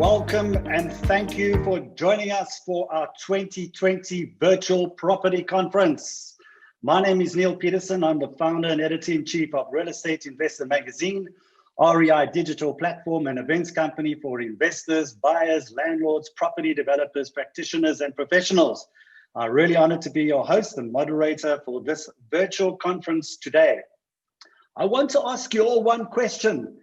Welcome and thank you for joining us for our 2020 Virtual Property Conference. My name is Neil Peterson. I'm the founder and editor-in-chief of Real Estate Investor Magazine, REI digital platform and events company for investors, buyers, landlords, property developers, practitioners, and professionals. I'm really honored to be your host and moderator for this virtual conference today. I want to ask you all one question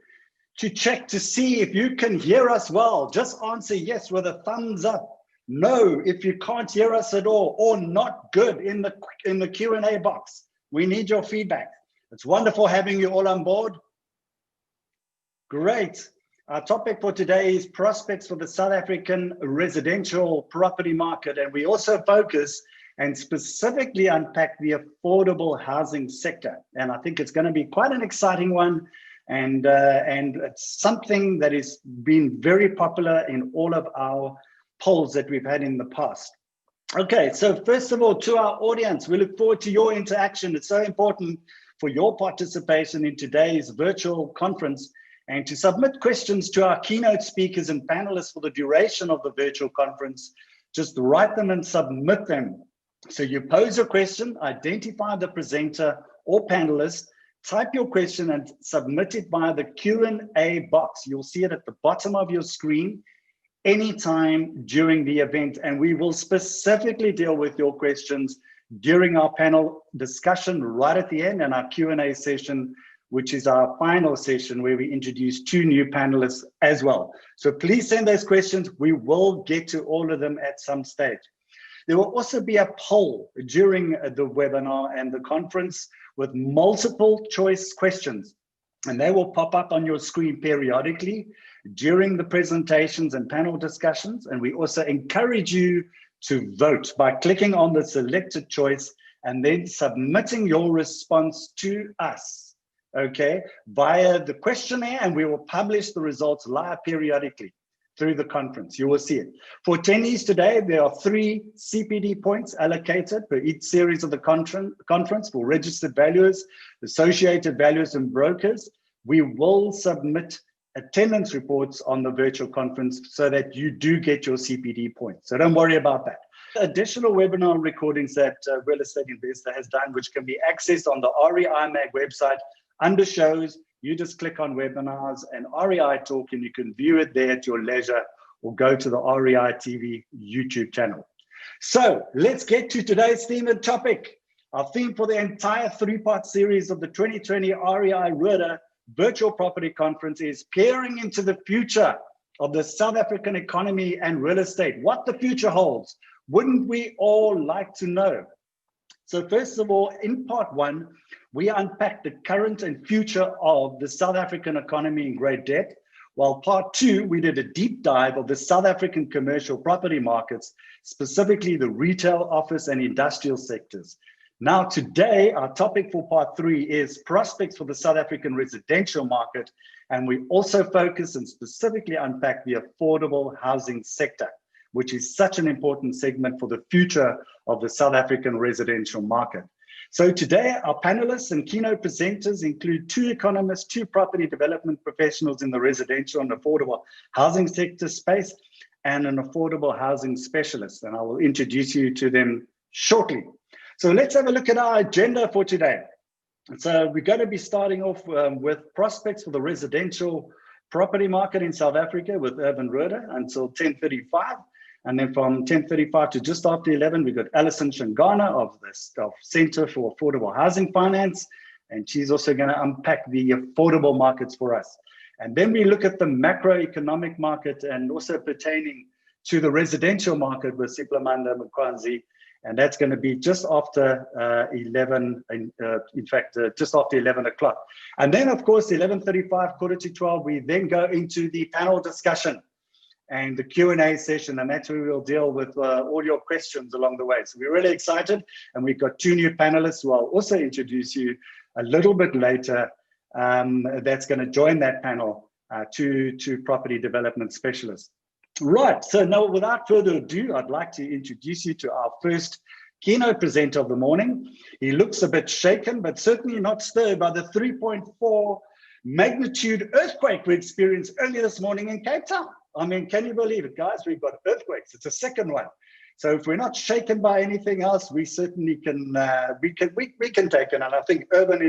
to check to see if you can hear us well. Just answer yes with a thumbs up. No, if you can't hear us at all, or not good in the Q&A box. We need your feedback. It's wonderful having you all on board. Great. Our topic for today is prospects for the South African residential property market, and we also focus and specifically unpack the affordable housing sector. And I think it's going to be quite an exciting one. And it's something that has been very popular in all of our polls that we've had in the past. Okay, so first of all, to our audience, we look forward to your interaction. It's so important for your participation in today's virtual conference and to submit questions to our keynote speakers and panelists for the duration of the virtual conference. Just write them and submit them. So you pose your question, identify the presenter or panelist, type your question and submit it via the Q&A box. You'll see it at the bottom of your screen anytime during the event, and we will specifically deal with your questions during our panel discussion right at the end and our Q&A session, which is our final session where we introduce two new panelists as well. So please send those questions. We will get to all of them at some stage. There will also be a poll during the webinar and the conference with multiple choice questions, and they will pop up on your screen periodically during the presentations and panel discussions. And we also encourage you to vote by clicking on the selected choice and then submitting your response to us, okay, via the questionnaire, and we will publish the results live periodically through the conference. You will see it. For attendees today, there are 3 CPD points allocated for each series of the conference for registered valuers, associated valuers, and brokers. We will submit attendance reports on the virtual conference so that you do get your CPD points. So don't worry about that. Additional webinar recordings that Real Estate Investor has done, which can be accessed on the REI Mag website under shows. You just click on webinars and REI Talk, and you can view it there at your leisure, or go to the REI TV YouTube channel. So let's get to today's theme and topic. Our theme for the entire 3-part series of the 2020 REI Rode Virtual Property Conference is peering into the future of the South African economy and real estate. What the future holds. Wouldn't we all like to know? So first of all, in part 1, we unpacked the current and future of the South African economy in great depth, while part 2, we did a deep dive of the South African commercial property markets, specifically the retail, office, and industrial sectors. Now today, our topic for part 3 is prospects for the South African residential market, and we also focus and specifically unpack the affordable housing sector, which is such an important segment for the future of the South African residential market. So today, our panelists and keynote presenters include 2 economists, 2 property development professionals in the residential and affordable housing sector space, and an affordable housing specialist. And I will introduce you to them shortly. So let's have a look at our agenda for today. So we're going to be starting off with prospects for the residential property market in South Africa with Erwin Rode until 10:35. And then from 10:35 to just after 11, we've got Alison Tshangana of the Center for Affordable Housing Finance. And she's also going to unpack the affordable markets for us. And then we look at the macroeconomic market and also pertaining to the residential market with Siplamanda Mkwanzi. And that's going to be just after 11, just after 11 o'clock. And then, of course, 11:35, quarter to 12, we then go into the panel discussion and the Q&A session, and that's where we'll deal with all your questions along the way. So we're really excited, and we've got 2 new panelists who I'll also introduce you a little bit later that's going to join that panel, 2 property development specialists. Right, so now without further ado, I'd like to introduce you to our first keynote presenter of the morning. He looks a bit shaken, but certainly not stirred by the 3.4 magnitude earthquake we experienced earlier this morning in Cape Town. I mean, can you believe it, guys? We've got earthquakes. It's a second one. So if we're not shaken by anything else, we certainly can we can take it. And I think Erwin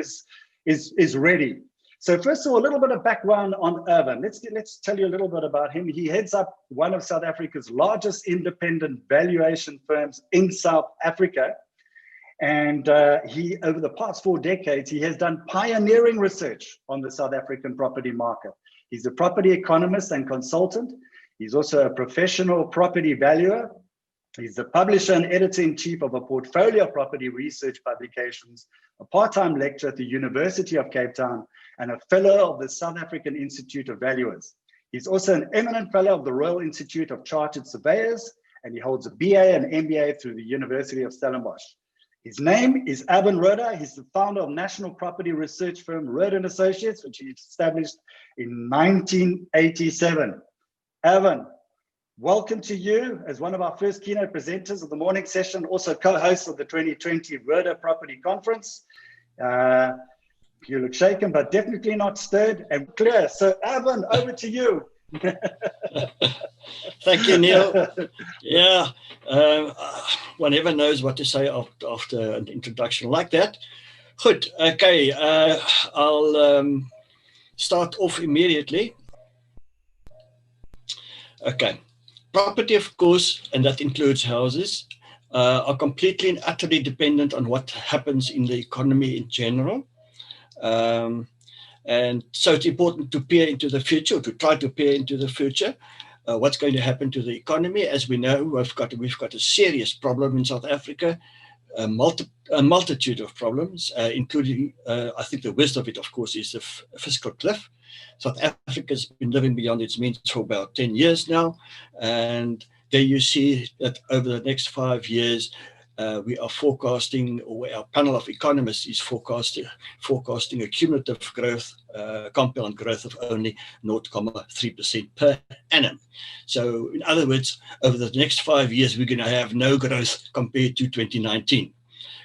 is ready. So first of all, a little bit of background on Erwin. Let's tell you a little bit about him. He heads up one of South Africa's largest independent valuation firms in South Africa. And he, over the past 4 decades, he has done pioneering research on the South African property market. He's a property economist and consultant. He's also a professional property valuer. He's the publisher and editor-in-chief of a portfolio of property research publications, a part-time lecturer at the University of Cape Town, and a fellow of the South African Institute of Valuers. He's also an eminent fellow of the Royal Institute of Chartered Surveyors, and he holds a BA and MBA through the University of Stellenbosch. His name is Erwin Rode. He's the founder of national property research firm Rode & Associates, which he established in 1987. Erwin, welcome to you as one of our first keynote presenters of the morning session, also co-host of the 2020 Rode Property Conference. You look shaken, but definitely not stirred and clear. So Erwin, over to you. Thank you, Neil. Yeah, one never knows what to say after an introduction like that. Good, okay, I'll start off immediately. Okay, property, of course, and that includes houses, are completely and utterly dependent on what happens in the economy in general. And so it's important to peer into the future, or to try to peer into the future. What's going to happen to the economy? As we know, we've got a serious problem in South Africa, a multitude of problems, including, I think the worst of it, of course, is the fiscal cliff. South Africa's been living beyond its means for about 10 years now. And there you see that over the next 5 years, we are forecasting, or our panel of economists is forecasting a cumulative growth, compound growth of only 0.3% per annum. So in other words, over the next 5 years, we're going to have no growth compared to 2019.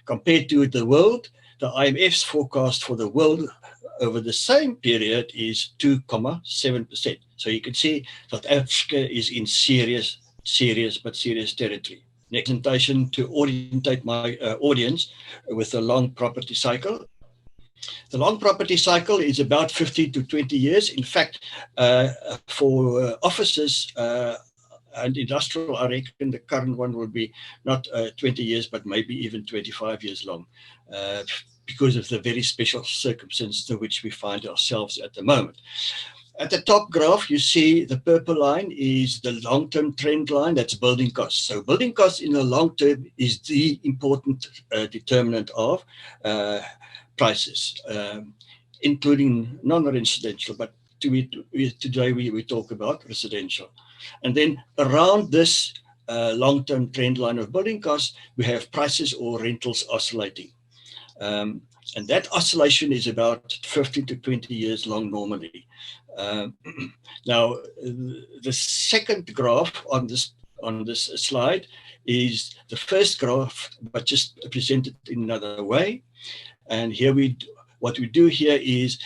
Compared to the world, the IMF's forecast for the world over the same period is 2.7%. So you can see South Africa is in serious territory. Next presentation to orientate my audience with the long property cycle. The long property cycle is about 15 to 20 years. In fact, for offices and industrial, I reckon the current one will be not 20 years, but maybe even 25 years long, because of the very special circumstances in which we find ourselves at the moment. At the top graph, you see the purple line is the long-term trend line, that's building costs. So building costs in the long term is the important determinant of prices, including non-residential, but today we talk about residential. And then around this long-term trend line of building costs, we have prices or rentals oscillating. And that oscillation is about 15 to 20 years long normally. Now, the second graph on this slide is the first graph, but just presented in another way. And here what we do here is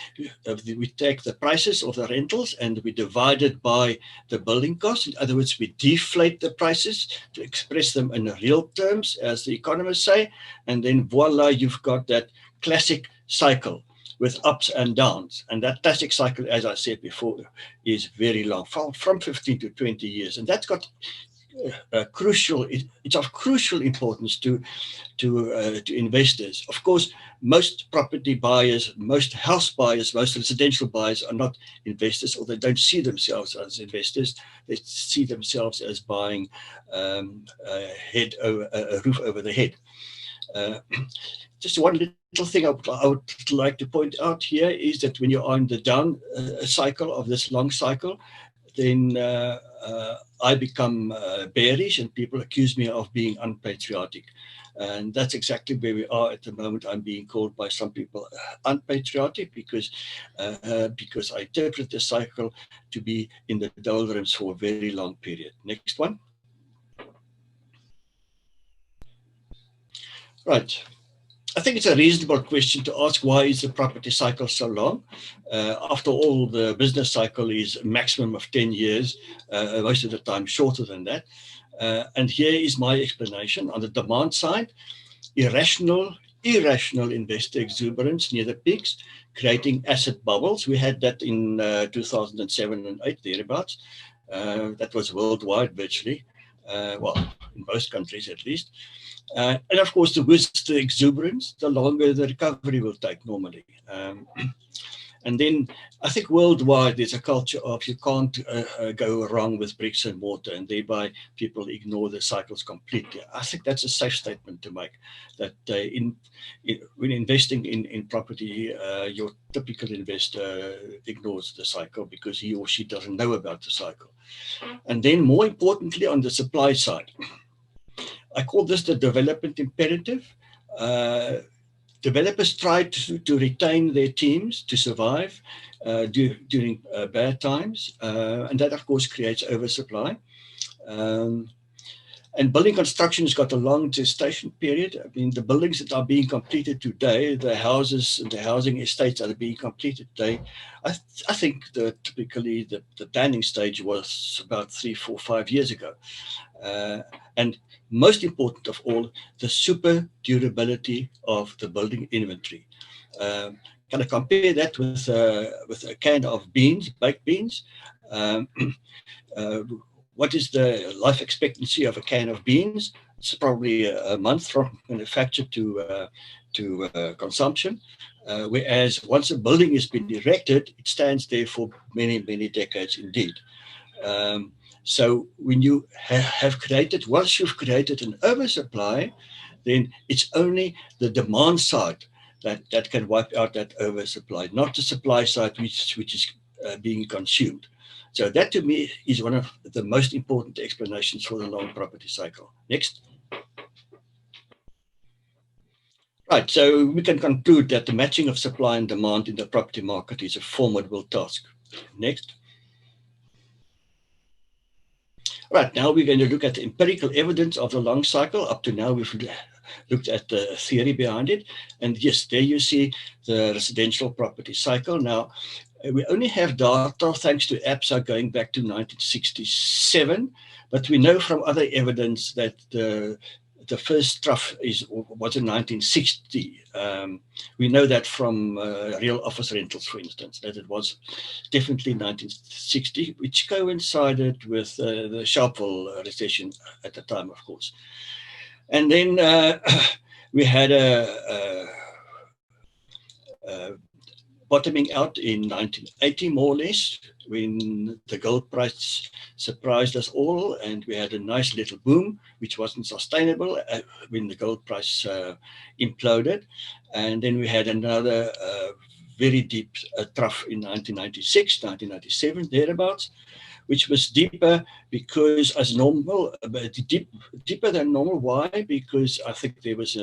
we take the prices of the rentals and we divide it by the building costs. In other words, we deflate the prices to express them in real terms, as the economists say, and then voila, you've got that classic cycle with ups and downs. And that classic cycle, as I said before, is very long, from 15 to 20 years. And that's got it's of crucial importance to investors. Of course, most property buyers, most house buyers, most residential buyers are not investors, or they don't see themselves as investors. They see themselves as buying a roof over the head. Just one little thing I would like to point out here is that when you're on the down cycle of this long cycle, then I become bearish and people accuse me of being unpatriotic. And that's exactly where we are at the moment. I'm being called by some people unpatriotic because I interpret the cycle to be in the doldrums for a very long period. Next one. Right. I think it's a reasonable question to ask, why is the property cycle so long? After all, the business cycle is a maximum of 10 years, most of the time shorter than that. And here is my explanation. On the demand side, irrational investor exuberance near the peaks, creating asset bubbles. We had that in 2007 and 8, thereabouts. That was worldwide virtually, well, in most countries at least. And of course, the worse the exuberance, the longer the recovery will take normally. And then I think worldwide there's a culture of you can't go wrong with bricks and mortar, and thereby people ignore the cycles completely. I think that's a safe statement to make, that when investing in property, your typical investor ignores the cycle because he or she doesn't know about the cycle. And then more importantly, on the supply side, I call this the development imperative. Developers try to retain their teams to survive during bad times, and that of course creates oversupply. And building construction has got a long gestation period. I mean, the buildings that are being completed today, the houses and the housing estates that are being completed today, I think typically the planning stage was about 3, 4, 5 years ago. And most important of all, the super durability of the building inventory. Can I compare that with a can of beans, baked beans? What is the life expectancy of a can of beans? It's probably a month from manufacture to consumption. Whereas once a building has been erected, it stands there for many, many decades indeed. So when you once you've created an oversupply, then it's only the demand side that can wipe out that oversupply, not the supply side which is being consumed. So that to me is one of the most important explanations for the long property cycle. Next. Right, so we can conclude that the matching of supply and demand in the property market is a formidable task. Next. Right, now we're going to look at the empirical evidence of the long cycle. Up to now, we've looked at the theory behind it. And yes, there you see the residential property cycle. Now, we only have data thanks to APSA going back to 1967, but we know from other evidence that the first trough was in 1960. We know that from real office rentals, for instance, that it was definitely 1960, which coincided with the Sharpeville recession at the time, of course. And then we had a bottoming out in 1980, more or less, when the gold price surprised us all, and we had a nice little boom, which wasn't sustainable when the gold price imploded. And then we had another very deep trough in 1996, 1997, thereabouts, which was deeper because as normal, deeper than normal. Why? Because I think there was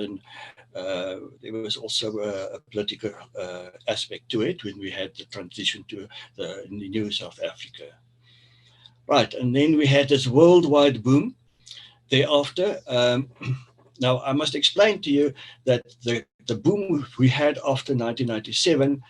also a political aspect to it when we had the transition to the new South Africa. Right, and then we had this worldwide boom thereafter. Now, I must explain to you that the boom we had after 1997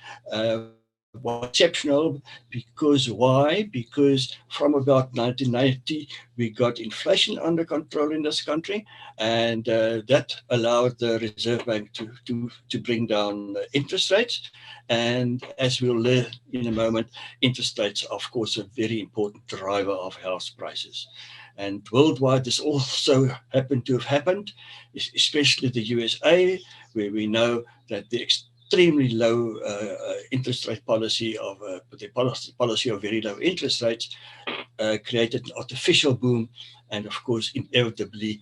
was exceptional. Because why? Because from about 1990, we got inflation under control in this country, and that allowed the Reserve Bank to bring down interest rates. And as we'll learn in a moment, interest rates, of course, a very important driver of house prices. And worldwide, this also happened to have happened, especially the USA, where we know that the extremely low interest rate policy of the policy of very low interest rates created an artificial boom, and of course, inevitably,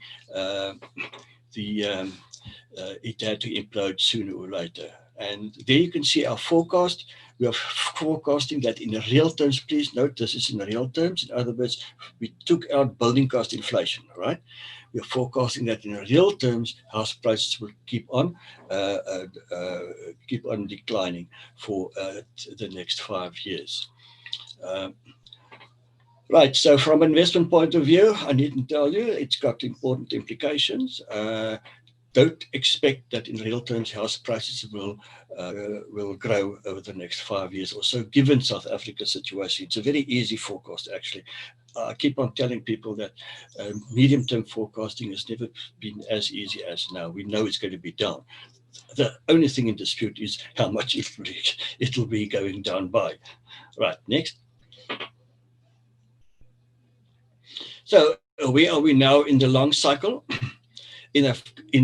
it had to implode sooner or later. And there you can see our forecast. We are forecasting that in real terms. Please note this is in real terms. In other words, we took out building cost inflation, right? We are forecasting that in real terms, house prices will keep on declining for the next 5 years. Right, so from an investment point of view, I needn't tell you, it's got important implications. don't expect that in real terms house prices will grow over the next 5 years or so, given South Africa's situation. It's a very easy forecast, actually. I keep on telling people that medium-term forecasting has never been as easy as now. We know it's going to be down. The only thing in dispute is how much it'll be going down by. Right, next. So where are we now in the long cycle? In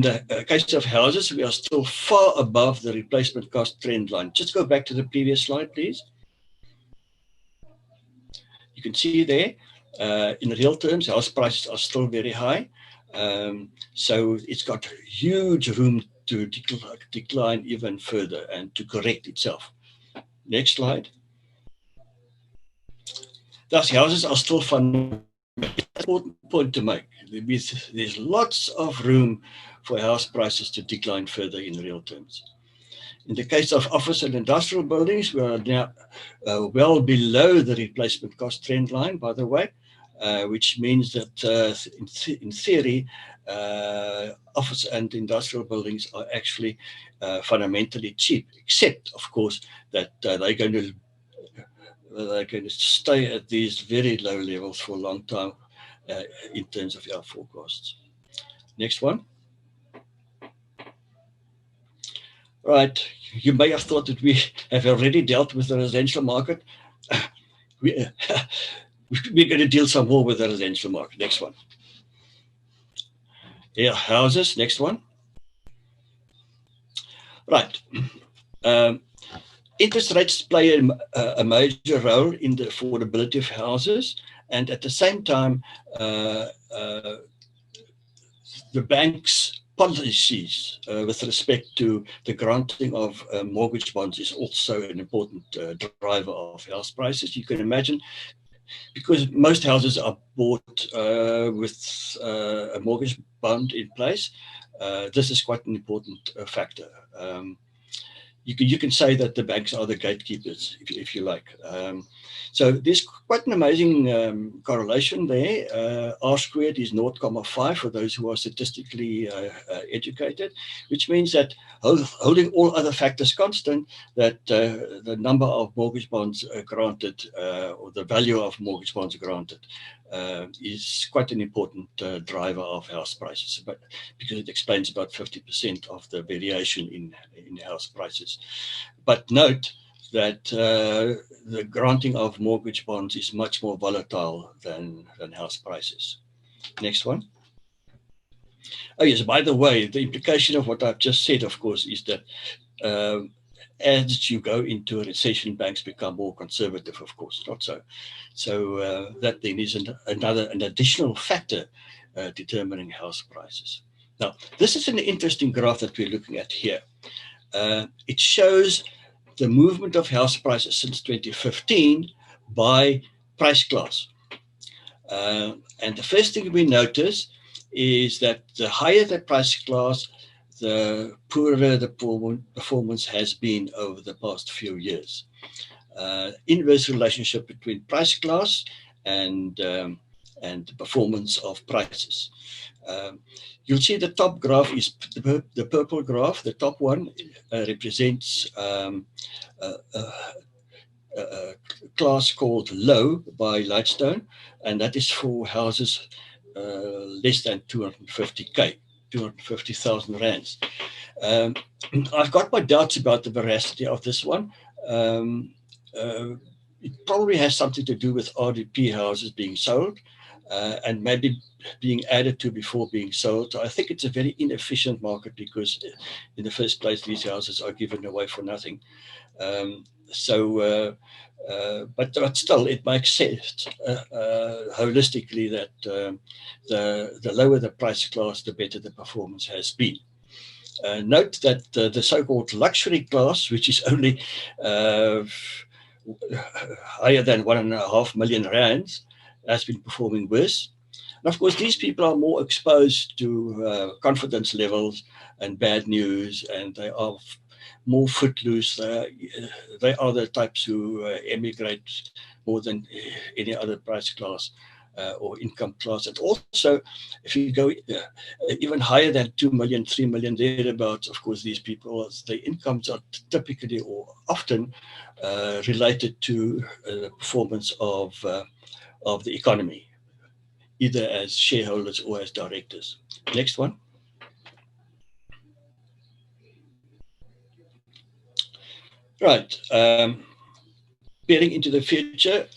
the case of houses, we are still far above the replacement cost trend line. Just go back to the previous slide, please. You can see there, in real terms, house prices are still very high. So it's got huge room to decline even further and to correct itself. Next slide. Thus, houses are still fundamental. Important point to make. There's lots of room for house prices to decline further in real terms. In the case of office and industrial buildings, we are now well below the replacement cost trend line, by the way, which means that in theory, office and industrial buildings are actually fundamentally cheap, except, of course, that they're going to stay at these very low levels for a long time in terms of our forecasts. Next one. Right, you may have thought that we have already dealt with the residential market. We're going to deal some more with the residential market. Next one. Here, houses. Next one. Right. Interest rates play a major role in the affordability of houses, and at the same time, the bank's policies with respect to the granting of mortgage bonds is also an important driver of house prices. You can imagine, because most houses are bought with a mortgage bond in place, this is quite an important factor. You can say that the banks are the gatekeepers, if you like. So there's quite an amazing correlation there. R squared is 0.5 for those who are statistically educated, which means that holding all other factors constant, that the number of mortgage bonds granted or the value of mortgage bonds granted is quite an important driver of house prices, but because it explains about 50% of the variation in house prices. But note that the granting of mortgage bonds is much more volatile than house prices. Next one. Oh yes, by the way, the implication of what I've just said, of course, is that as you go into a recession, banks become more conservative, of course, not so. So that then is an additional factor determining house prices. Now, this is an interesting graph that we're looking at here. It shows the movement of house prices since 2015 by price class. And the first thing we notice is that the higher the price class, the poorer the performance has been over the past few years. Inverse relationship between price class and the performance of prices. You'll see the top graph is the purple graph. The top one represents a class called low by Lightstone, and that is for houses less than 250K, 250,000 rands. I've got my doubts about the veracity of this one. It probably has something to do with RDP houses being sold and maybe being added to before being sold. So I think it's a very inefficient market because in the first place, these houses are given away for nothing. But still, it makes sense holistically that the lower the price class, the better the performance has been. Note that the so-called luxury class, which is only higher than 1.5 million rands, has been performing worse. And of course, these people are more exposed to confidence levels and bad news, and they are more footloose. They are the types who emigrate more than any other price class. or income class. And also, if you go even higher than 2 million, 3 million, thereabouts, of course, these people, their incomes are typically or often related to the performance of the economy, either as shareholders or as directors. Next one. Right. Peering into the future,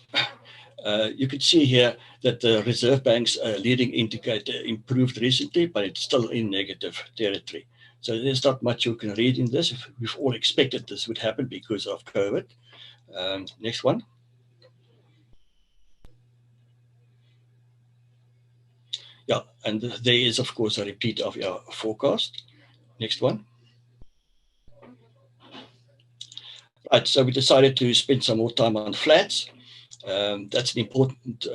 you can see here that the Reserve Bank's leading indicator improved recently, but it's still in negative territory. So there's not much you can read in this. We've all expected this would happen because of COVID. Next one. Yeah, and there is, of course, a repeat of our forecast. Next one. Right, so we decided to spend some more time on flats. That's an important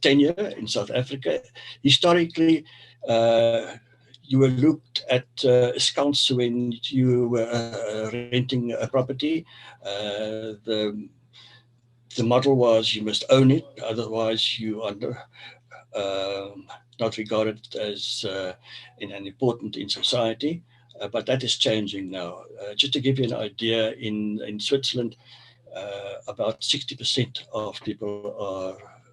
tenure in South Africa. Historically, you were looked at askance when you were renting a property. The model was you must own it, otherwise you are not regarded as an important in society. But that is changing now. Just to give you an idea, in Switzerland, about 60% of people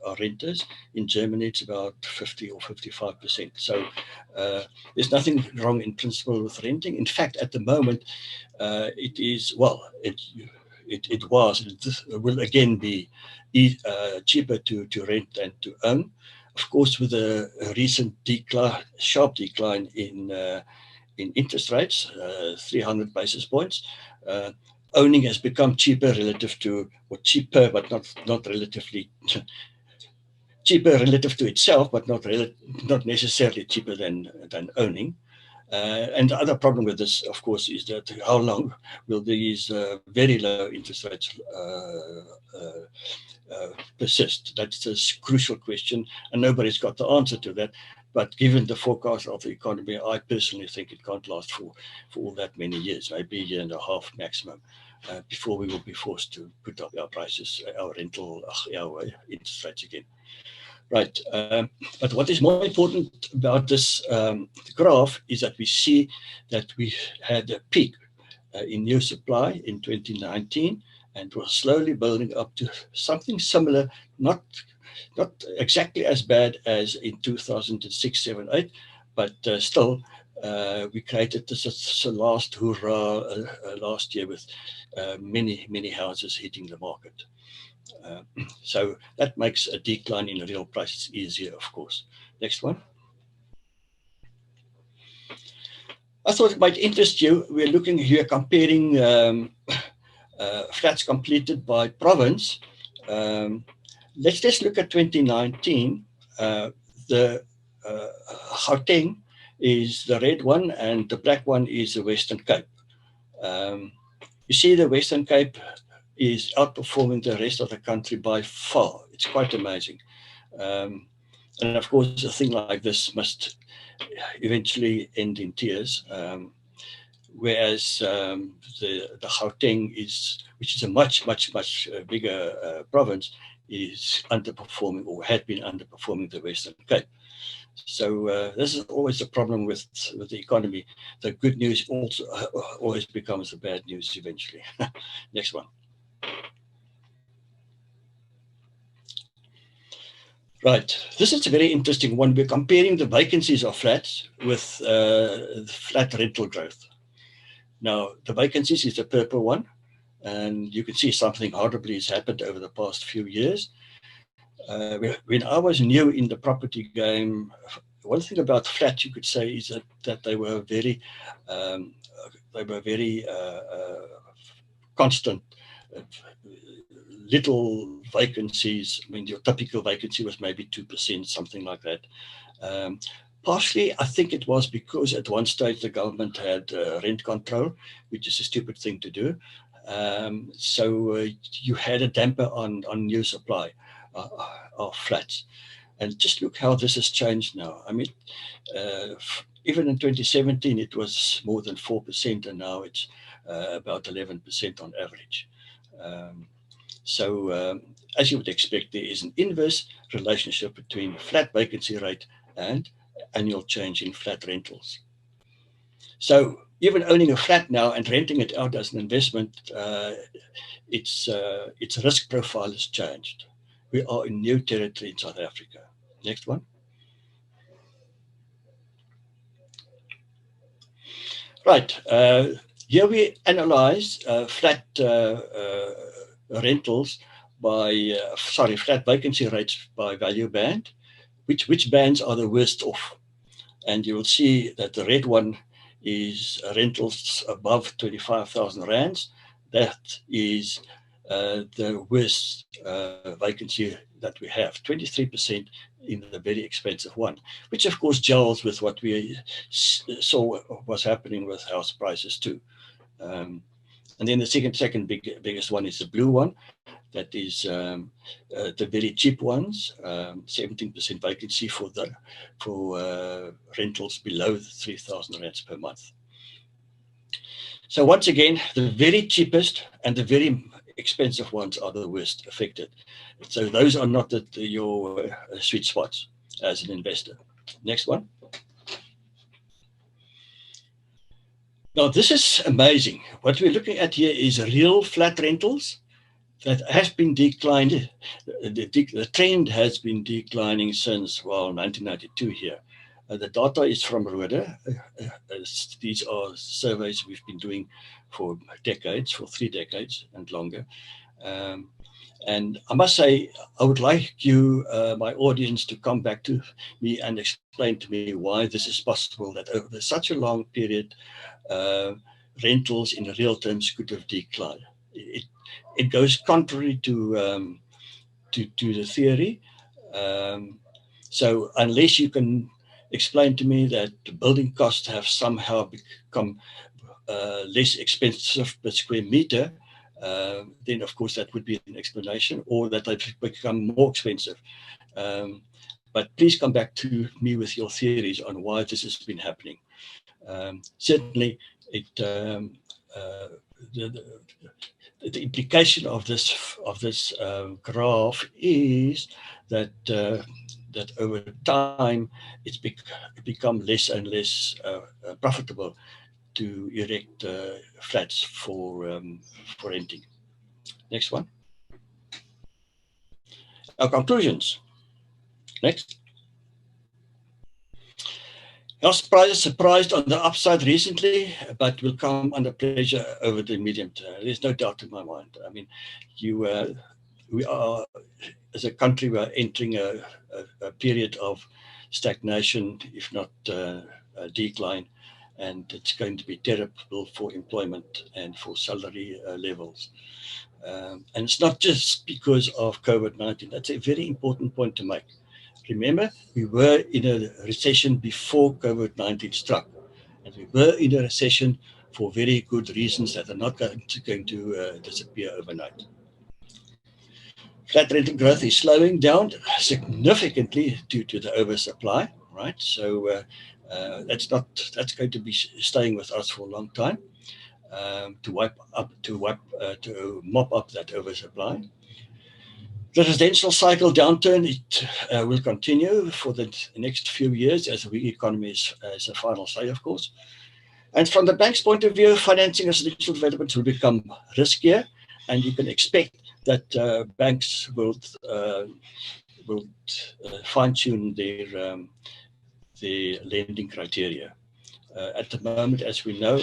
are renters. In Germany, it's about 50 or 55%. So there's nothing wrong in principle with renting. In fact, at the moment, it is, well, it will again be cheaper to rent than to own. Of course, with a recent sharp decline in interest rates, 300 basis points, owning has become cheaper relative to, or cheaper, but not relatively, cheaper relative to itself, but not necessarily cheaper than owning. And the other problem with this, of course, is that how long will these very low interest rates persist? That's a crucial question, and nobody's got the answer to that. But given the forecast of the economy, I personally think it can't last for all that many years, maybe a year and a half maximum, before we will be forced to put up our prices, our rental, our interest rates again. Right. But what is more important about this graph is that we see that we had a peak in new supply in 2019, and we're slowly building up to something similar, not exactly as bad as in 2006, 7, 8, but still we created this last hurrah last year with many houses hitting the market. So that makes a decline in real prices easier, of course. Next one. I thought it might interest you. We're looking here comparing flats completed by province. Let's just look at 2019. The Gauteng is the red one, and the black one is the Western Cape. You see the Western Cape is outperforming the rest of the country by far. It's quite amazing. And of course, a thing like this must eventually end in tears. Whereas the Gauteng which is a much bigger province, is underperforming, or had been underperforming, the Western Cape. So this is always the problem with the economy. The good news also always becomes the bad news eventually. Next one. Right, this is a very interesting one. We're comparing the vacancies of flats with flat rental growth. Now, the vacancies is the purple one, and you can see something horribly has happened over the past few years. When I was new in the property game, one thing about flats you could say is that they were very constant. Little vacancies. I mean, your typical vacancy was maybe 2%, something like that. Partially, I think it was because at one stage the government had rent control, which is a stupid thing to do. So you had a damper on new supply of flats. And just look how this has changed now. I mean, even in 2017, it was more than 4%, and now it's about 11% on average. So as you would expect, there is an inverse relationship between flat vacancy rate and annual change in flat rentals. So even owning a flat now and renting it out as an investment, its risk profile has changed. We are in new territory in South Africa. Next one. Right. Here we analyze flat rentals by, flat vacancy rates by value band. Which bands are the worst off? And you will see that the red one is rentals above 25,000 rands. That is the worst vacancy that we have, 23% in the very expensive one, which of course gels with what we saw was happening with house prices too. And then the second biggest one is the blue one. That is the very cheap ones, 17% vacancy for rentals below 3,000 rands per month. So once again, the very cheapest and the very expensive ones are the worst affected. So those are not your sweet spots as an investor. Next one. Now this is amazing. What we're looking at here is real flat rentals that has been declined. The trend has been declining since, well, 1992 here. The data is from Rode. These are surveys we've been doing for decades, for 3 decades and longer. And I must say, I would like you, my audience, to come back to me and explain to me why this is possible, that over such a long period, rentals in real terms could have declined. It goes contrary to the theory. So unless you can explain to me that the building costs have somehow become less expensive per square meter, then of course that would be an explanation, or that they've become more expensive. But please come back to me with your theories on why this has been happening. Certainly, the implication of this graph is that that over time it's become less and less profitable to erect flats for renting. Next one. Our conclusions. Next. House prices surprised on the upside recently, but will come under pressure over the medium term. There's no doubt in my mind. I mean, we are, as a country, we are entering a period of stagnation, if not decline, and it's going to be terrible for employment and for salary levels. And it's not just because of COVID-19. That's a very important point to make. Remember, we were in a recession before COVID-19 struck, and we were in a recession for very good reasons that are not going to disappear overnight. Flat rental growth is slowing down significantly due to the oversupply, right? So that's going to be staying with us for a long time to mop up that oversupply. The residential cycle downturn, it will continue for the next few years as the economy is a final say, of course. And from the bank's point of view, financing residential developments will become riskier, and you can expect that banks will fine-tune their lending criteria. At the moment, as we know,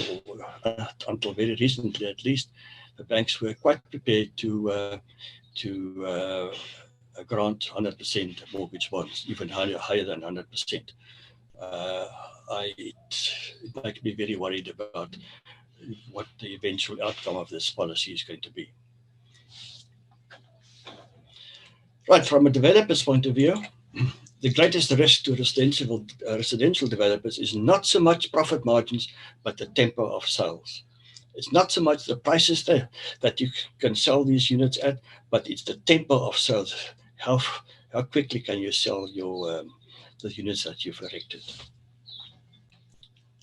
until very recently at least, the banks were quite prepared to grant 100% mortgage bonds, even higher than 100%. It makes me very worried about what the eventual outcome of this policy is going to be. Right, from a developer's point of view, the greatest risk to residential developers is not so much profit margins, but the tempo of sales. It's not so much the prices that you can sell these units at, but it's the tempo of sales. How quickly can you sell the units that you've erected?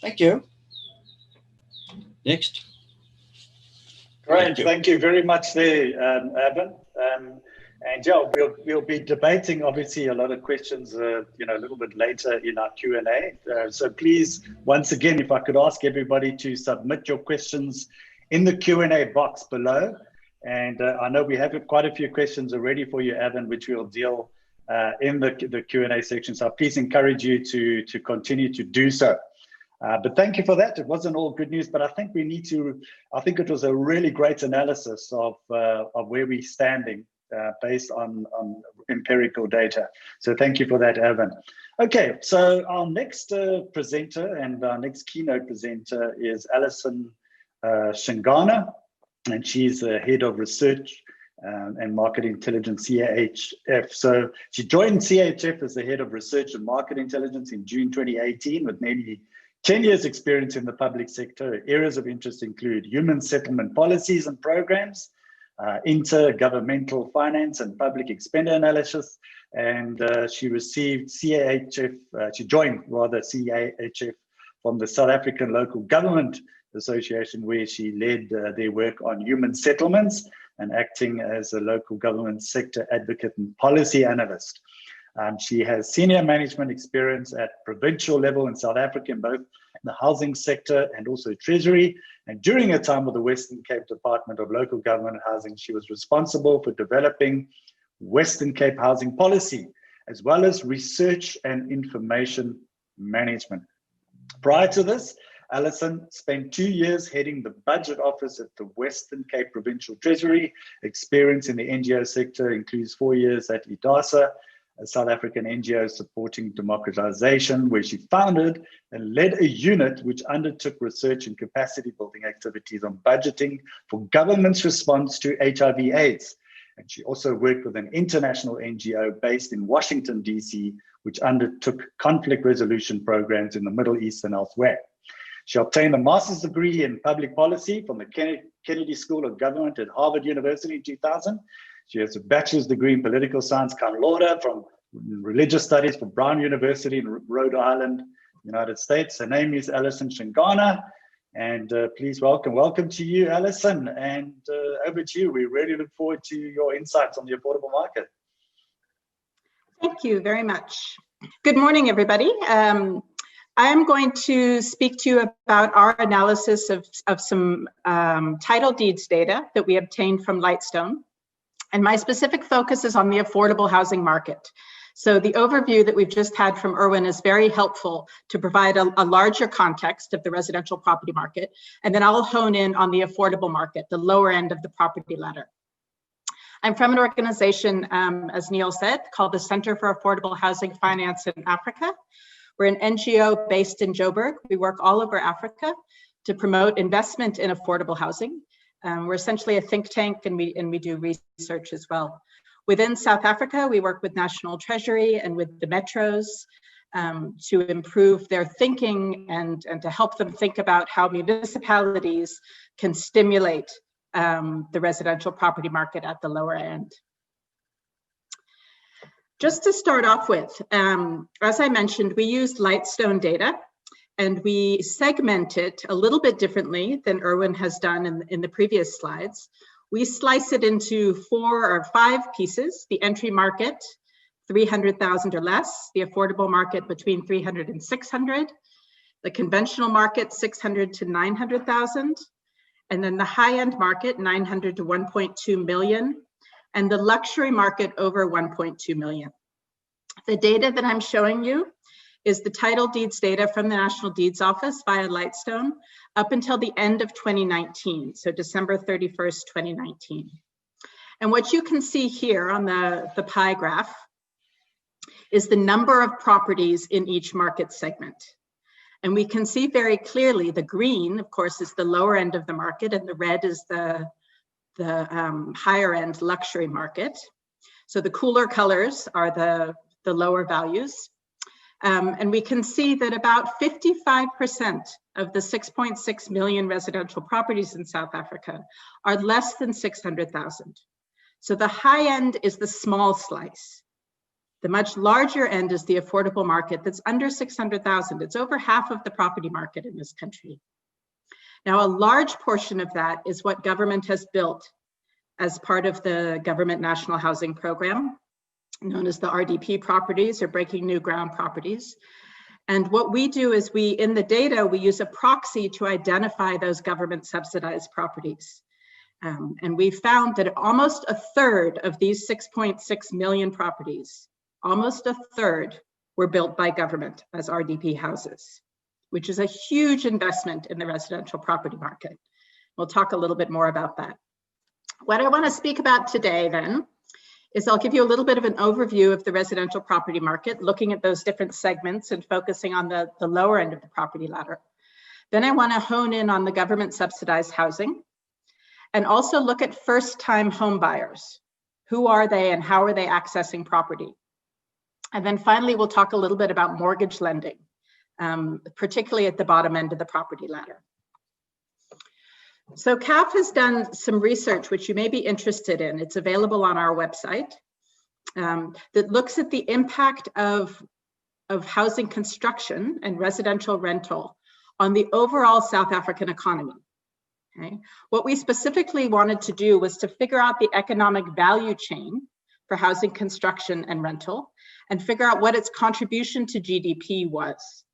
Thank you. Next. Great, thank you very much there, Erwin. And yeah, we'll be debating obviously a lot of questions, a little bit later in our Q&A. So please, once again, if I could ask everybody to submit your questions in the Q&A box below. And I know we have quite a few questions already for you, Evan, which we'll deal in the Q&A section. So please encourage you to continue to do so. But thank you for that. It wasn't all good news, but I think I think it was a really great analysis of where we're standing based on empirical data. So thank you for that, Erwin. Okay, so our next presenter and our next keynote presenter is Alison Tshangana, and she's the head of research and market intelligence, CAHF. So she joined CAHF as the head of research and market intelligence in June 2018 with nearly 10 years experience in the public sector. Areas of interest include human settlement policies and programs, intergovernmental finance and public expenditure analysis. And she joined CAHF from the South African Local Government Association, where she led their work on human settlements and acting as a local government sector advocate and policy analyst. She has senior management experience at provincial level in South Africa in both the housing sector and also Treasury. And during her time with the Western Cape Department of Local Government and Housing, she was responsible for developing Western Cape housing policy, as well as research and information management. Prior to this, Alison spent 2 years heading the budget office at the Western Cape Provincial Treasury. Experience in the NGO sector includes 4 years at IDASA, a South African NGO supporting democratization, where she founded and led a unit which undertook research and capacity building activities on budgeting for government's response to HIV/AIDS. And she also worked with an international NGO based in Washington, DC, which undertook conflict resolution programs in the Middle East and elsewhere. She obtained a master's degree in public policy from the Kennedy School of Government at Harvard University in 2000. She has a bachelor's degree in political science cum laude from religious studies from Brown University in Rhode Island, United States. Her name is Alison Tshangana, and please welcome to you, Alison, and over to you. We really look forward to your insights on the affordable market. Thank you very much. Good morning, everybody. I am going to speak to you about our analysis of some title deeds data that we obtained from Lightstone. And my specific focus is on the affordable housing market. So the overview that we've just had from Erwin is very helpful to provide a larger context of the residential property market. And then I'll hone in on the affordable market, the lower end of the property ladder. I'm from an organization, as Neil said, called the Center for Affordable Housing Finance in Africa. We're an NGO based in Joburg. We work all over Africa to promote investment in affordable housing. We're essentially a think tank, and we do research as well. Within South Africa, we work with National Treasury and with the metros to improve their thinking and to help them think about how municipalities can stimulate the residential property market at the lower end. Just to start off with, as I mentioned, we used Lightstone data, and we segment it a little bit differently than Erwin has done in the previous slides. We slice it into 4 or 5 pieces: the entry market, 300,000 or less; the affordable market between 300 and 600; the conventional market, 600 to 900,000; and then the high-end market, 900 to 1.2 million; and the luxury market over 1.2 million. The data that I'm showing you is the title deeds data from the National Deeds Office via Lightstone up until the end of 2019, so December 31st, 2019. And what you can see here on the pie graph is the number of properties in each market segment. And we can see very clearly the green, of course, is the lower end of the market, and the red is the higher end luxury market. So the cooler colors are the lower values. And we can see that about 55% of the 6.6 million residential properties in South Africa are less than 600,000. So the high end is the small slice. The much larger end is the affordable market that's under 600,000. It's over half of the property market in this country. Now, a large portion of that is what government has built as part of the Government National Housing Program, known as the RDP properties, or Breaking New Ground properties. And what we do is in the data, we use a proxy to identify those government-subsidized properties. And we found that almost a third of these 6.6 million properties, almost a third were built by government as RDP houses, which is a huge investment in the residential property market. We'll talk a little bit more about that. What I want to speak about today then is I'll give you a little bit of an overview of the residential property market, looking at those different segments and focusing on the lower end of the property ladder. Then I want to hone in on the government subsidized housing and also look at first-time home buyers. Who are they and how are they accessing property? And then finally, we'll talk a little bit about mortgage lending, particularly at the bottom end of the property ladder. So CAHF has done some research which you may be interested in. It's available on our website that looks at the impact of housing construction and residential rental on the overall South African economy. Okay. What we specifically wanted to do was to figure out the economic value chain for housing construction and rental and figure out what its contribution to GDP was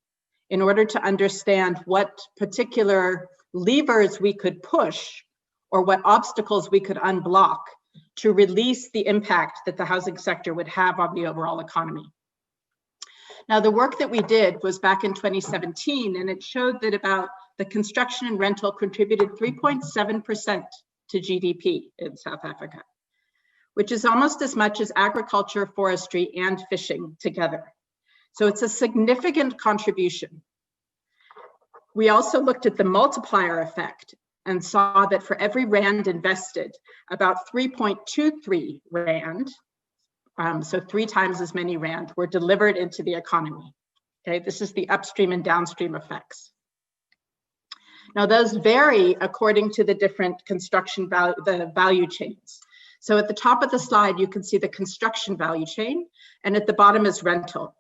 in order to understand what particular levers we could push or what obstacles we could unblock to release the impact that the housing sector would have on the overall economy. Now, the work that we did was back in 2017, and it showed that about the construction and rental contributed 3.7% to GDP in South Africa, which is almost as much as agriculture, forestry, and fishing together. So it's a significant contribution. We also looked at the multiplier effect and saw that for every rand invested, about 3.23 rand, so 3 times as many rand, were delivered into the economy. Okay, this is the upstream and downstream effects. Now, those vary according to the different construction value, the value chains. So at the top of the slide, you can see the construction value chain, and at the bottom is rental.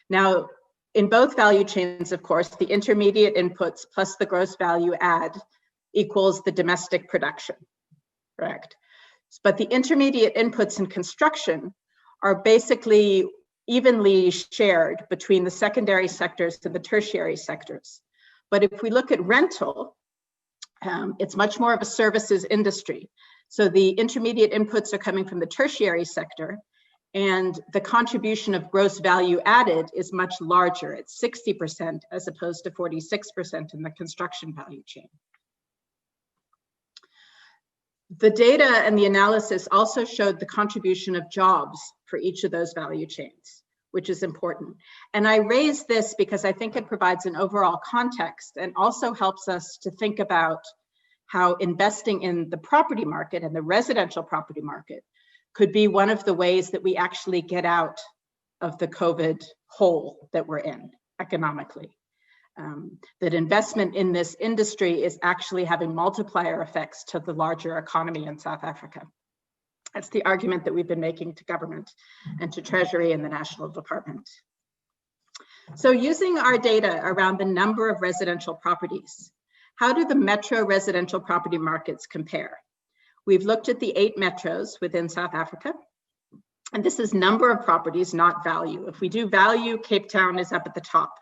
Now, in both value chains, of course, the intermediate inputs plus the gross value add equals the domestic production, correct? But the intermediate inputs in construction are basically evenly shared between the secondary sectors and the tertiary sectors. But if we look at rental, it's much more of a services industry. So the intermediate inputs are coming from the tertiary sector, and the contribution of gross value added is much larger. It's 60% as opposed to 46% in the construction value chain. The data and the analysis also showed the contribution of jobs for each of those value chains, which is important. And I raise this because I think it provides an overall context and also helps us to think about how investing in the property market and the residential property market could be one of the ways that we actually get out of the COVID hole that we're in economically. That investment in this industry is actually having multiplier effects to the larger economy in South Africa. That's the argument that we've been making to government and to Treasury and the National Department. So using our data around the number of residential properties, how do the metro residential property markets compare? We've looked at the 8 metros within South Africa, and this is number of properties, not value. If we do value, Cape Town is up at the top.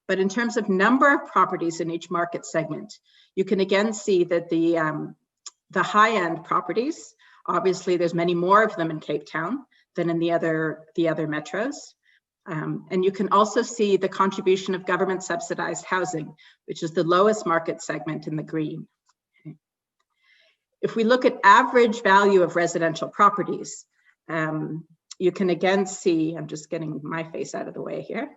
But in terms of number of properties in each market segment, you can again see that the high-end properties, obviously there's many more of them in Cape Town than in the other metros. And you can also see the contribution of government-subsidized housing, which is the lowest market segment in the green. Okay. If we look at average value of residential properties, you can again see, I'm just getting my face out of the way here.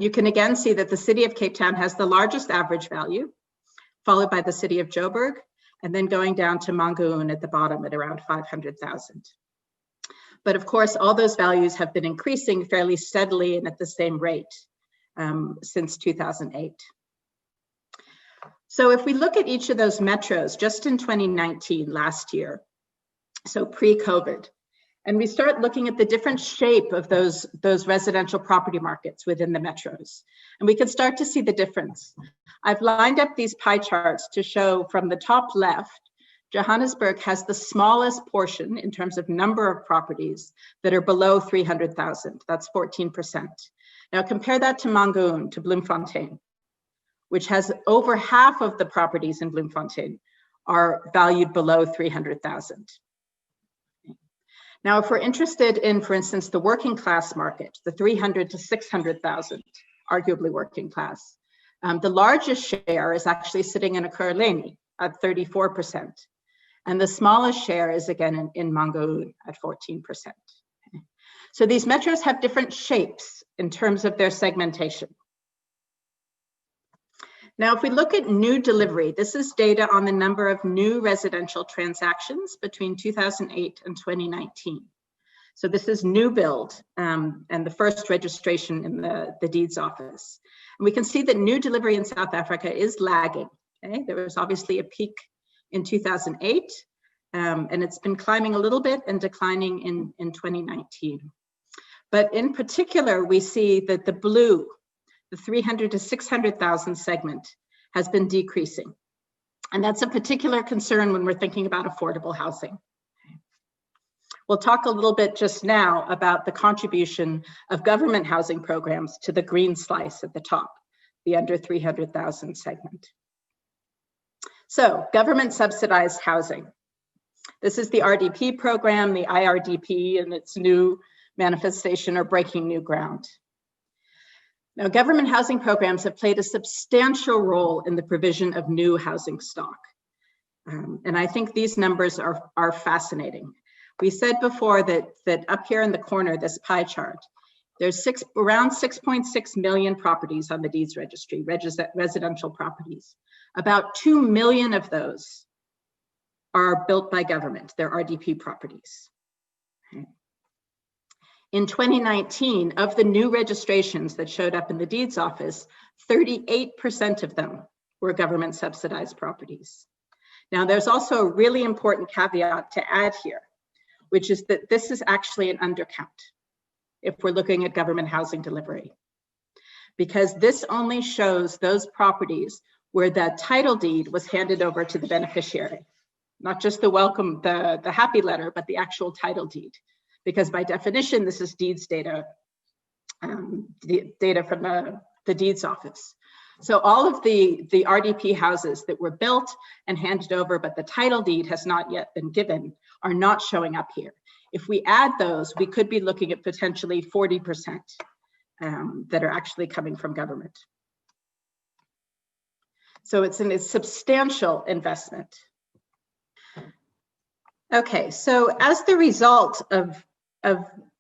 You can again see that the city of Cape Town has the largest average value, followed by the city of Joburg, and then going down to Mangaung at the bottom at around 500,000. But of course, all those values have been increasing fairly steadily and at the same rate since 2008. So if we look at each of those metros, just in 2019, last year, so pre-COVID, and we start looking at the different shape of those residential property markets within the metros, and we can start to see the difference. I've lined up these pie charts to show from the top left Johannesburg has the smallest portion in terms of number of properties that are below 300,000. That's 14%. Now compare that to Mangaung, to Bloemfontein, which has over half of the properties in Bloemfontein are valued below 300,000. Now, if we're interested in, for instance, the working class market, the 300 to 600,000, arguably working class, the largest share is actually sitting in Ekurhuleni at 34%. And the smallest share is again in Mangaung at 14%. So these metros have different shapes in terms of their segmentation. Now, if we look at new delivery, this is data on the number of new residential transactions between 2008 and 2019. So this is new build and the first registration in the deeds office. And we can see that new delivery in South Africa is lagging. Okay? There was obviously a peak in 2008, and it's been climbing a little bit and declining in 2019. But in particular, we see that the blue, the 300 to 600,000 segment, has been decreasing. And that's a particular concern when we're thinking about affordable housing. We'll talk a little bit just now about the contribution of government housing programs to the green slice at the top, the under 300,000 segment. So, government subsidized housing. This is the RDP program, the IRDP, and its new manifestation or breaking new ground. Now, government housing programs have played a substantial role in the provision of new housing stock. And I think these numbers are fascinating. We said before that up here in the corner, this pie chart, there's around 6.6 million properties on the deeds registry, residential properties. About 2 million of those are built by government. They're RDP properties. In 2019, of the new registrations that showed up in the deeds office, 38% of them were government subsidized properties. Now, there's also a really important caveat to add here, which is that this is actually an undercount if we're looking at government housing delivery, because this only shows those properties where the title deed was handed over to the beneficiary, not just the welcome, the happy letter, but the actual title deed. Because by definition, this is deeds data, data from the deeds office. So all of the RDP houses that were built and handed over, but the title deed has not yet been given, are not showing up here. If we add those, we could be looking at potentially 40% that are actually coming from government. So it's a substantial investment. Okay, so as the result of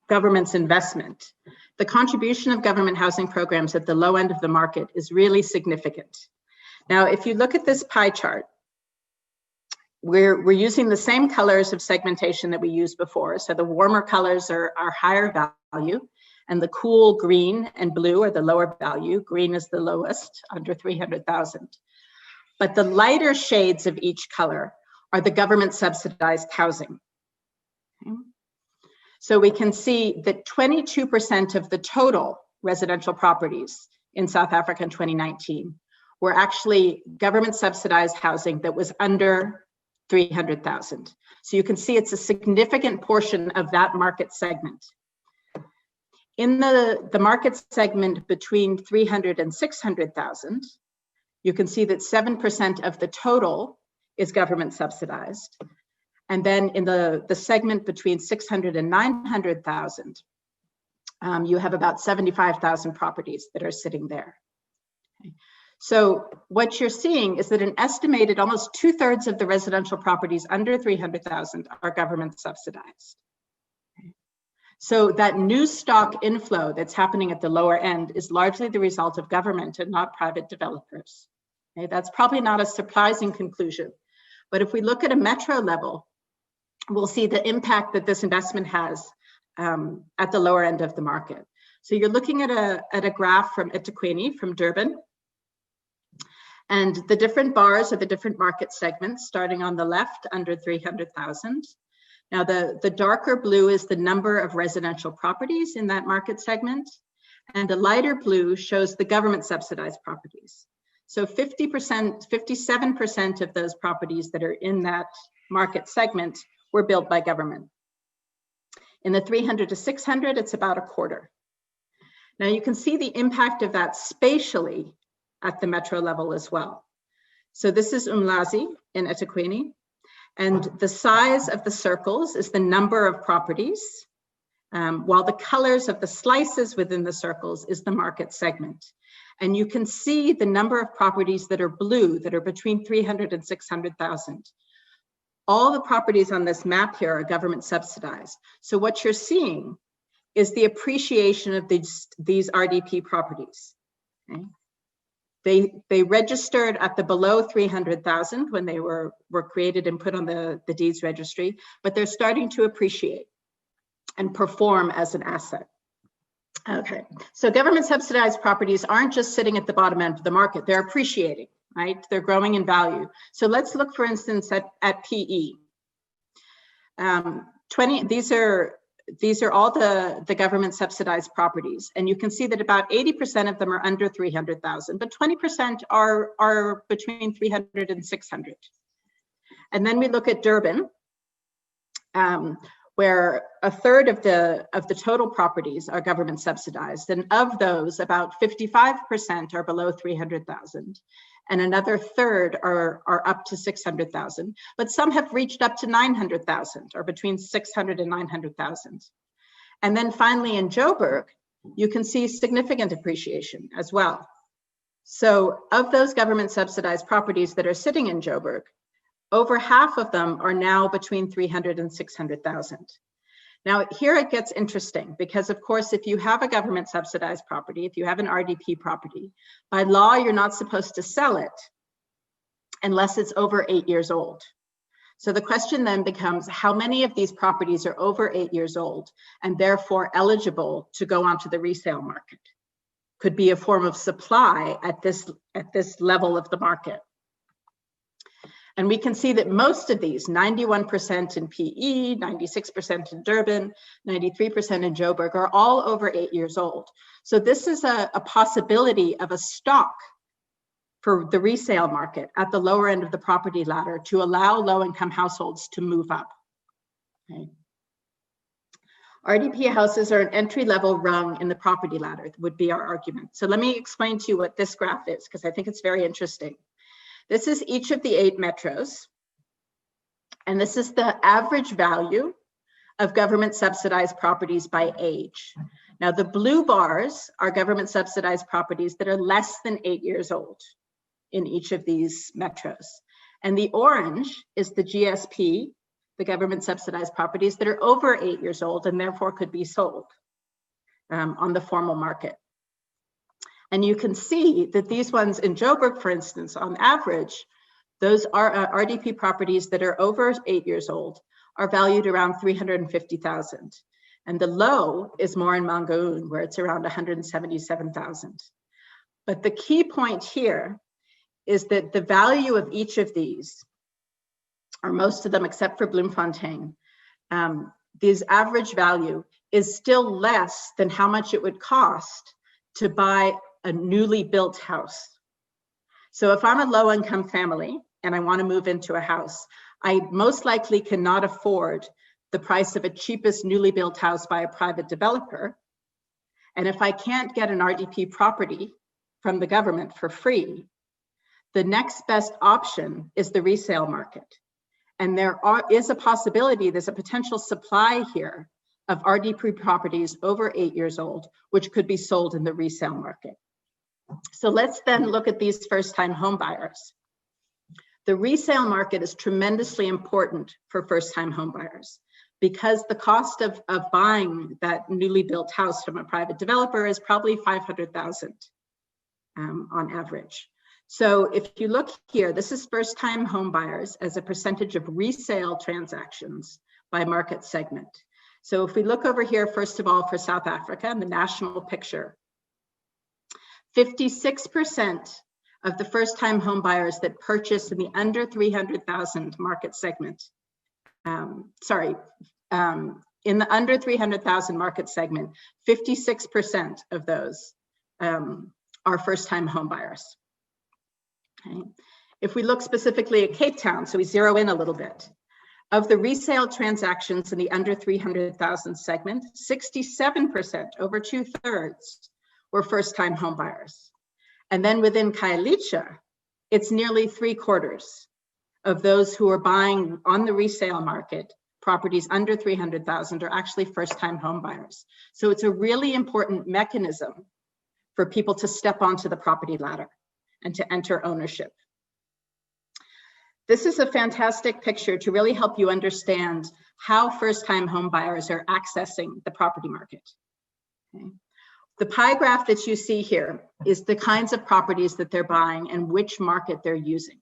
government's investment, the contribution of government housing programs at the low end of the market is really significant. Now, if you look at this pie chart, we're using the same colors of segmentation that we used before. So the warmer colors are higher value, and the cool green and blue are the lower value. Green is the lowest, under 300,000. But the lighter shades of each color are the government subsidized housing. Okay. So we can see that 22% of the total residential properties in South Africa in 2019 were actually government subsidized housing that was under 300,000. So you can see it's a significant portion of that market segment. In the market segment between 300 and 600,000, you can see that 7% of the total is government subsidized. And then in the segment between 600 and 900,000, you have about 75,000 properties that are sitting there. Okay. So what you're seeing is that an estimated almost 2/3 of the residential properties under 300,000 are government subsidized. Okay. So that new stock inflow that's happening at the lower end is largely the result of government and not private developers. Okay. That's probably not a surprising conclusion. But if we look at a metro level, we'll see the impact that this investment has at the lower end of the market. So you're looking at a graph from eThekwini, from Durban. And the different bars are the different market segments, starting on the left, under 300,000. Now, the darker blue is the number of residential properties in that market segment. And the lighter blue shows the government subsidized properties. So 50%, 57% of those properties that are in that market segment were built by government. In the 300 to 600, it's about a quarter. Now you can see the impact of that spatially at the metro level as well. So this is Umlazi in eThekwini, and the size of the circles is the number of properties, while the colors of the slices within the circles is the market segment. And you can see the number of properties that are blue, that are between 300 and 600,000. All the properties on this map here are government subsidized. So what you're seeing is the appreciation of these RDP properties. Okay? They registered at the below 300,000 when they were created and put on the deeds registry, but they're starting to appreciate and perform as an asset. Okay, so government subsidized properties aren't just sitting at the bottom end of the market, they're appreciating, right? They're growing in value. So let's look, for instance, at PE. These are all the government subsidized properties. And you can see that about 80% of them are under 300,000, but 20% are between 300 and 600. And then we look at Durban, where a third of the total properties are government subsidized. And of those, about 55% are below 300,000. And another third are up to 600,000, but some have reached up to 900,000, or between 600 and 900,000. And then finally in Joburg, you can see significant appreciation as well. So of those government subsidized properties that are sitting in Joburg, over half of them are now between 300 and 600,000. Now here it gets interesting because of course, if you have a government subsidized property, if you have an RDP property, by law, you're not supposed to sell it unless it's over 8 years old. So the question then becomes, how many of these properties are over 8 years old and therefore eligible to go onto the resale market? Could be a form of supply at this level of the market. And we can see that most of these, 91% in PE, 96% in Durban, 93% in Joburg, are all over 8 years old. So this is a possibility of a stock for the resale market at the lower end of the property ladder to allow low-income households to move up. Okay. RDP houses are an entry-level rung in the property ladder, would be our argument. So let me explain to you what this graph is, because I think it's very interesting. This is each of the 8 metros, and this is the average value of government subsidized properties by age. Now the blue bars are government subsidized properties that are less than 8 years old in each of these metros. And the orange is the GSP, the government subsidized properties that are over 8 years old and therefore could be sold on the formal market. And you can see that these ones in Joburg, for instance, on average, those are RDP properties that are over 8 years old are valued around 350,000. And the low is more in Mangaung, where it's around 177,000. But the key point here is that the value of each of these, or most of them except for Bloemfontein, this average value is still less than how much it would cost to buy a newly built house. So if I'm a low-income family and I want to move into a house, I most likely cannot afford the price of a cheapest newly built house by a private developer. And if I can't get an RDP property from the government for free, the next best option is the resale market. And there is a possibility, there's a potential supply here of RDP properties over 8 years old, which could be sold in the resale market. So let's then look at these first-time home buyers. The resale market is tremendously important for first-time home buyers because the cost of buying that newly built house from a private developer is probably 500,000 on average. So if you look here, this is first-time home buyers as a percentage of resale transactions by market segment. So if we look over here, first of all, for South Africa and the national picture, 56% of the first-time home buyers that purchase in the under 300,000 market segment, in the under 300,000 market segment, 56% of those are first-time home buyers. Okay. If we look specifically at Cape Town, so we zero in a little bit, Of the resale transactions in the under 300,000 segment, 67%, over 2/3, were first-time home buyers. And then within CAHF, it's nearly 3/4 of those who are buying on the resale market properties under 300,000 are actually first-time home buyers. So it's a really important mechanism for people to step onto the property ladder and to enter ownership. This is a fantastic picture to really help you understand how first-time home buyers are accessing the property market. Okay. The pie graph that you see here is the kinds of properties that they're buying and which market they're using.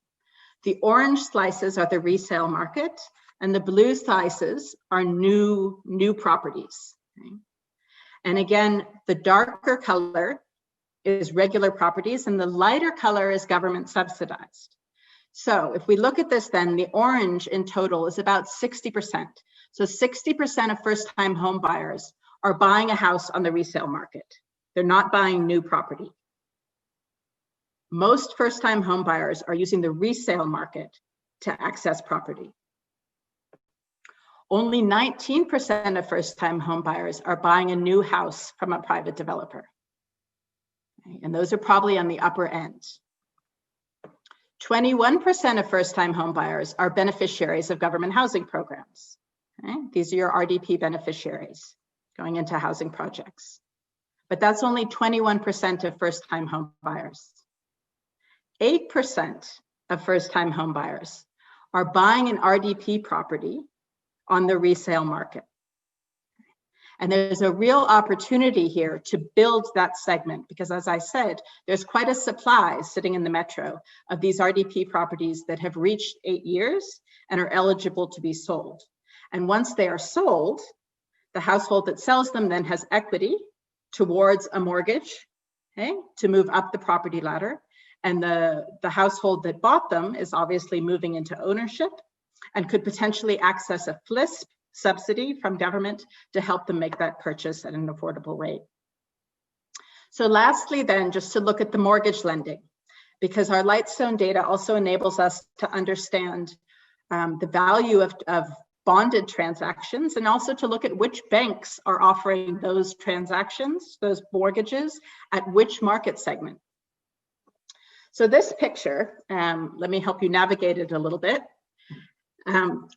The orange slices are the resale market, and the blue slices are new properties. Okay. And again, the darker color is regular properties, and the lighter color is government subsidized. So if we look at this, then the orange in total is about 60%. So 60% of first-time home buyers are buying a house on the resale market. They're not buying new property. Most first-time home buyers are using the resale market to access property. Only 19% of first-time home buyers are buying a new house from a private developer. Okay, and those are probably on the upper end. 21% of first-time home buyers are beneficiaries of government housing programs. Okay? These are your RDP beneficiaries going into housing projects. But that's only 21% of first-time home buyers. 8% of first-time home buyers are buying an RDP property on the resale market. And there's a real opportunity here to build that segment because, as I said, there's quite a supply sitting in the metro of these RDP properties that have reached 8 years and are eligible to be sold. And once they are sold, the household that sells them then has equity towards a mortgage, okay, to move up the property ladder. And the household that bought them is obviously moving into ownership and could potentially access a FLISP subsidy from government to help them make that purchase at an affordable rate. So lastly then, just to look at the mortgage lending, because our Lightstone data also enables us to understand the value of bonded transactions and also to look at which banks are offering those transactions, those mortgages, at which market segment. So this picture, let me help you navigate it a little bit.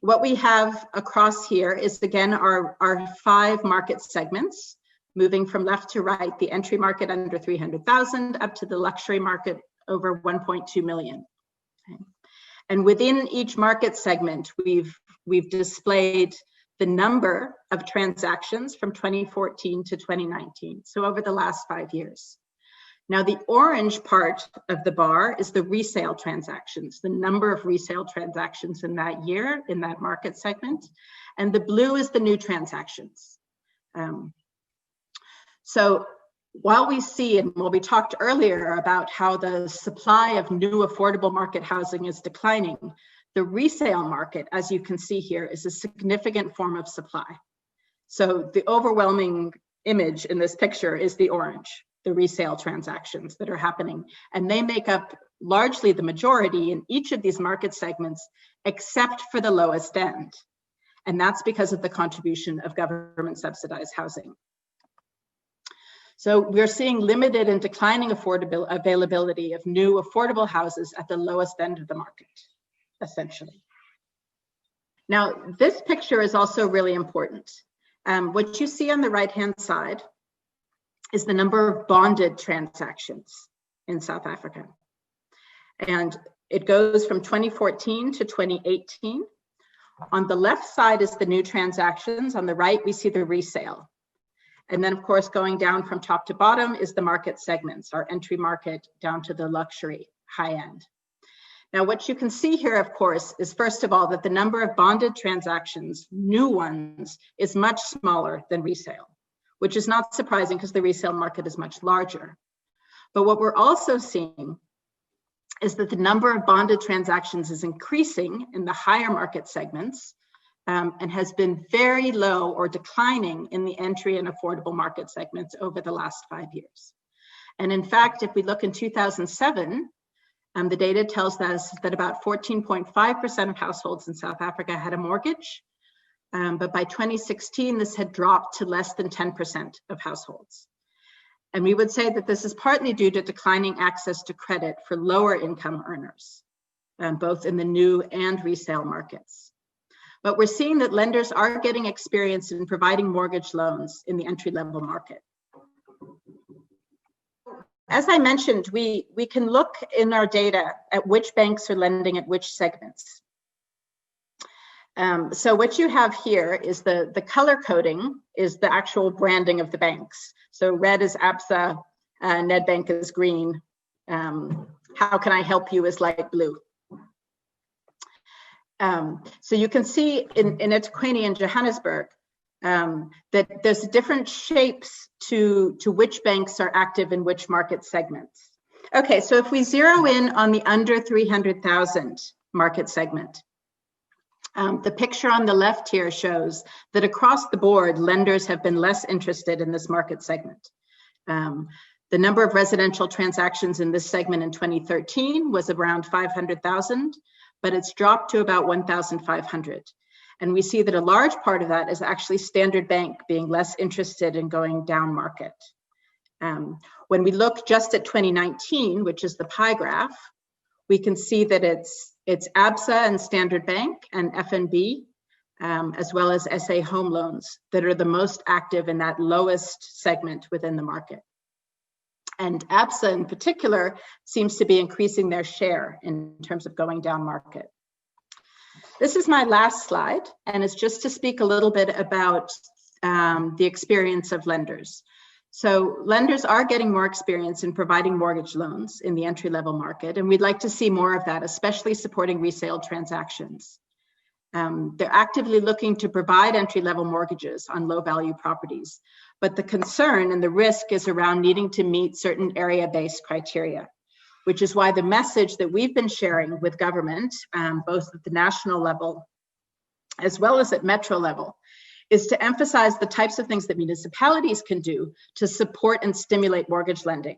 What we have across here is, again, our 5 market segments, moving from left to right, the entry market under 300,000 up to the luxury market over 1.2 million. Okay. And within each market segment, we've displayed the number of transactions from 2014 to 2019, so over the last 5 years. Now, the orange part of the bar is the resale transactions, the number of resale transactions in that year, in that market segment. And the blue is the new transactions. So while we see, and while we talked earlier about how the supply of new affordable market housing is declining, the resale market, as you can see here, is a significant form of supply. So the overwhelming image in this picture is the orange, the resale transactions that are happening. And they make up largely the majority in each of these market segments, except for the lowest end. And that's because of the contribution of government subsidized housing. So we're seeing limited and declining availability of new affordable houses at the lowest end of the market, essentially. Now, this picture is also really important. What you see on the right-hand side is the number of bonded transactions in South Africa. And it goes from 2014 to 2018. On the left side is the new transactions. On the right, we see the resale. And then, of course, going down from top to bottom is the market segments, our entry market down to the luxury high end. Now, what you can see here, of course, is first of all, that the number of bonded transactions, new ones, is much smaller than resale, which is not surprising because the resale market is much larger. But what we're also seeing is that the number of bonded transactions is increasing in the higher market segments and has been very low or declining in the entry and affordable market segments over the last 5 years. And in fact, if we look in 2007, The data tells us that about 14.5% of households in South Africa had a mortgage, but by 2016, this had dropped to less than 10% of households. And we would say that this is partly due to declining access to credit for lower income earners, both in the new and resale markets. But we're seeing that lenders are getting experience in providing mortgage loans in the entry-level market. As I mentioned, we can look in our data at which banks are lending at which segments. So what you have here is the color coding is the actual branding of the banks. So red is ABSA, Nedbank is green. How can I help you is light blue. So you can see in eThekwini in Johannesburg that there's different shapes to which banks are active in which market segments. Okay, so if we zero in on the under 300,000 market segment, the picture on the left here shows that across the board, lenders have been less interested in this market segment. The number of residential transactions in this segment in 2013 was around 500,000, but it's dropped to about 1,500. And we see that a large part of that is actually Standard Bank being less interested in going down market. When we look just at 2019, which is the pie graph, we can see that it's ABSA and Standard Bank and FNB, as well as SA Home Loans that are the most active in that lowest segment within the market. And ABSA in particular seems to be increasing their share in terms of going down market. This is my last slide, and it's just to speak a little bit about the experience of lenders. So lenders are getting more experience in providing mortgage loans in the entry-level market, and we'd like to see more of that, especially supporting resale transactions. They're actively looking to provide entry-level mortgages on low-value properties, but the concern and the risk is around needing to meet certain area-based criteria, which is why the message that we've been sharing with government, both at the national level as well as at metro level, is to emphasize the types of things that municipalities can do to support and stimulate mortgage lending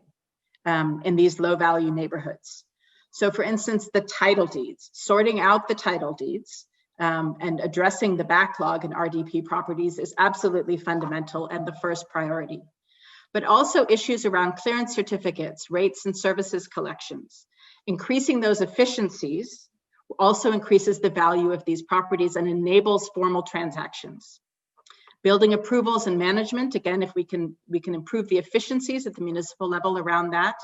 in these low-value neighborhoods. So for instance, the title deeds, sorting out the title deeds and addressing the backlog in RDP properties is absolutely fundamental and the first priority. But also issues around clearance certificates, rates and services collections. Increasing those efficiencies also increases the value of these properties and enables formal transactions. Building approvals and management, again, if we can improve the efficiencies at the municipal level around that.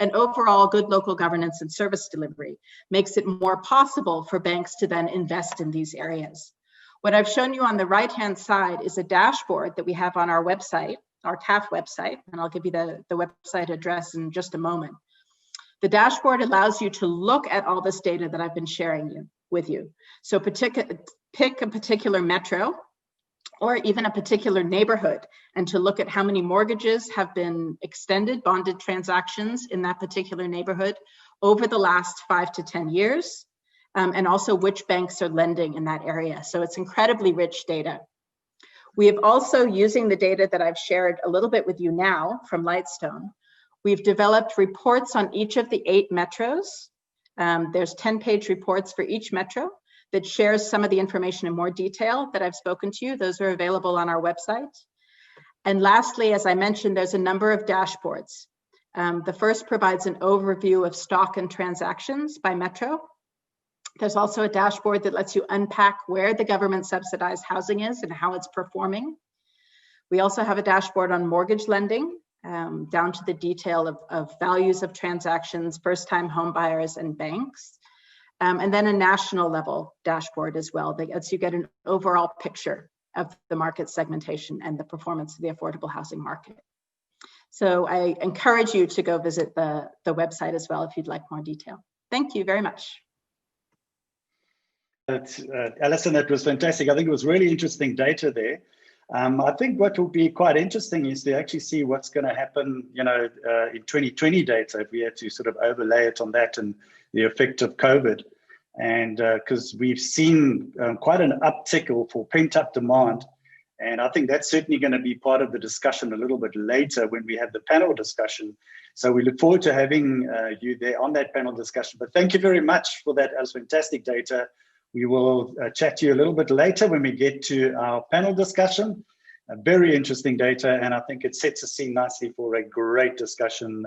And overall good local governance and service delivery makes it more possible for banks to then invest in these areas. What I've shown you on the right-hand side is a dashboard that we have on our website, our CAHF website, and I'll give you the website address in just a moment. The dashboard allows you to look at all this data that I've been sharing with you. So pick a particular metro or even a particular neighborhood and to look at how many mortgages have been extended, bonded transactions in that particular neighborhood over the last 5 to 10 years, and also which banks are lending in that area. So it's incredibly rich data. We have also, using the data that I've shared a little bit with you now from Lightstone, we've developed reports on each of the 8 metros. There's 10-page reports for each metro that shares some of the information in more detail that I've spoken to you. Those are available on our website. And lastly, as I mentioned, there's a number of dashboards. The first provides an overview of stock and transactions by metro. There's also a dashboard that lets you unpack where the government-subsidized housing is and how it's performing. We also have a dashboard on mortgage lending, down to the detail of values of transactions, first-time home buyers and banks. And then a national level dashboard as well that lets you get an overall picture of the market segmentation and the performance of the affordable housing market. So I encourage you to go visit the website as well if you'd like more detail. Thank you very much. Alison, that was fantastic. I think it was really interesting data there. I think what will be quite interesting is to actually see what's going to happen, in 2020 data, if we had to sort of overlay it on that and the effect of COVID. And because we've seen quite an uptick for pent-up demand And I think that's certainly going to be part of the discussion a little bit later when we have the panel discussion. So we look forward to having you there on that panel discussion. But thank you very much for that. That was fantastic data. We will chat to you a little bit later when we get to our panel discussion. Very interesting data, and I think it sets the scene nicely for a great discussion